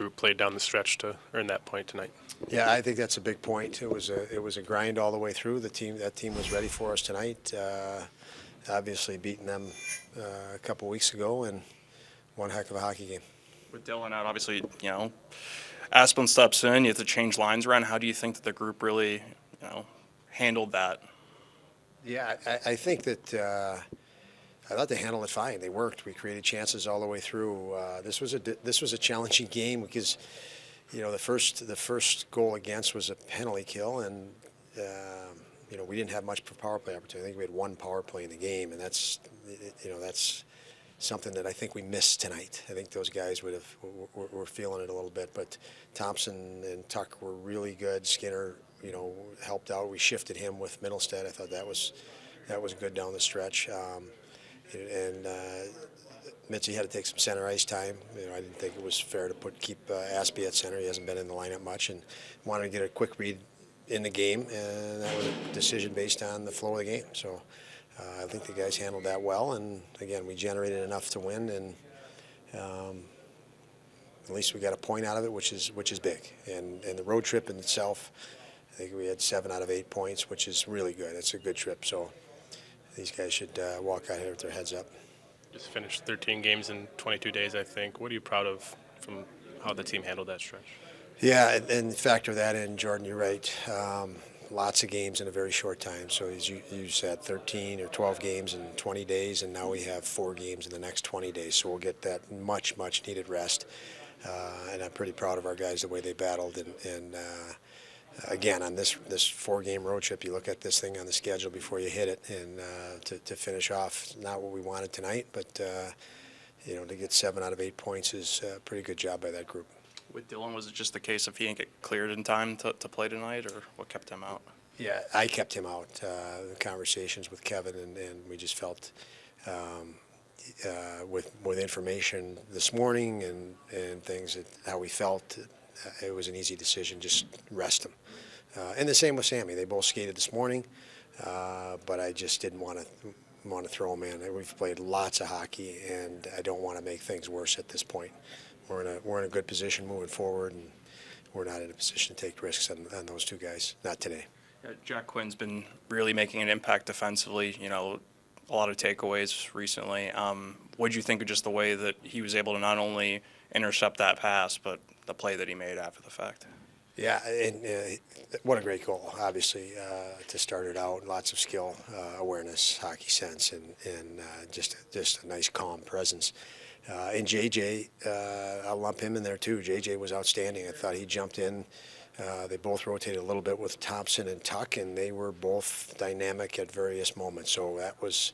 group played down the stretch to earn that point tonight. Yeah, I think that's a big point. It was a grind all the way through. That team was ready for us tonight. Obviously beating them a couple weeks ago, and one heck of a hockey game. With Dylan out, obviously, Asplund steps in. You have to change lines around. How do you think that the group really, handled that? Yeah, I think that I thought they handled it fine. They worked. We created chances all the way through. This was a challenging game because, the first goal against was a penalty kill, and we didn't have much power play opportunity. I think we had one power play in the game, and that's something that I think we missed tonight. I think those guys were feeling it a little bit, but Thompson and Tuck were really good. Skinner, helped out. We shifted him with Middlestead. I thought that was good down the stretch. And Mitzi had to take some center ice time. I didn't think it was fair to keep Aspie at center. He hasn't been in the lineup much, and wanted to get a quick read in the game, and that was a decision based on the flow of the game. So I think the guys handled that well, and again, we generated enough to win, and at least we got a point out of it, which is big. And the road trip in itself, I think we had 7 out of 8 points, which is really good. It's a good trip, so these guys should walk out here with their heads up. Just finished 13 games in 22 days, I think. What are you proud of from how the team handled that stretch? Yeah, and factor that in, Jordan, you're right. Lots of games in a very short time. So as you said, 13 or 12 games in 20 days, and now we have 4 games in the next 20 days. So we'll get that much needed rest. And I'm pretty proud of our guys, the way they battled. And again, on this 4-game road trip, you look at this thing on the schedule before you hit it, and to finish off, not what we wanted tonight, but to get 7 out of 8 points is a pretty good job by that group. With Dylan, was it just the case if he didn't get cleared in time to play tonight, or what kept him out? Yeah, I kept him out. The conversations with Kevin, and we just felt with information this morning and things, how we felt, it was an easy decision, just rest him. And the same with Sammy. They both skated this morning, but I just didn't want to throw them in. We've played lots of hockey, and I don't want to make things worse at this point. We're in a good position moving forward, and we're not in a position to take risks on those 2 guys. Not today. Yeah, Jack Quinn's been really making an impact defensively. A lot of takeaways recently. What did you think of just the way that he was able to not only intercept that pass, but the play that he made after the fact? Yeah, and what a great goal, obviously, to start it out. Lots of skill, awareness, hockey sense, and just a nice, calm presence. And JJ, I'll lump him in there too. JJ was outstanding. I thought he jumped in. They both rotated a little bit with Thompson and Tuck, and they were both dynamic at various moments. So that was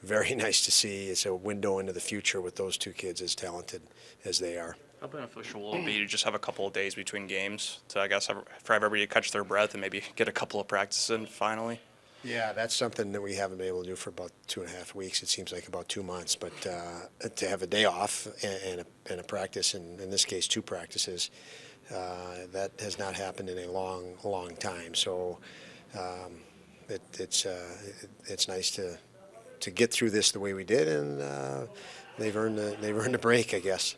very nice to see. It's a window into the future with those 2 kids as talented as they are. How beneficial will it be to just have a couple of days between games to, I guess, for everybody to catch their breath and maybe get a couple of practices in finally? Yeah, that's something that we haven't been able to do for about 2.5 weeks. It seems like about 2 months. But to have a day off and a practice, and in this case 2 practices, that has not happened in a long time. So it's nice to get through this the way we did, and they've earned a break, I guess.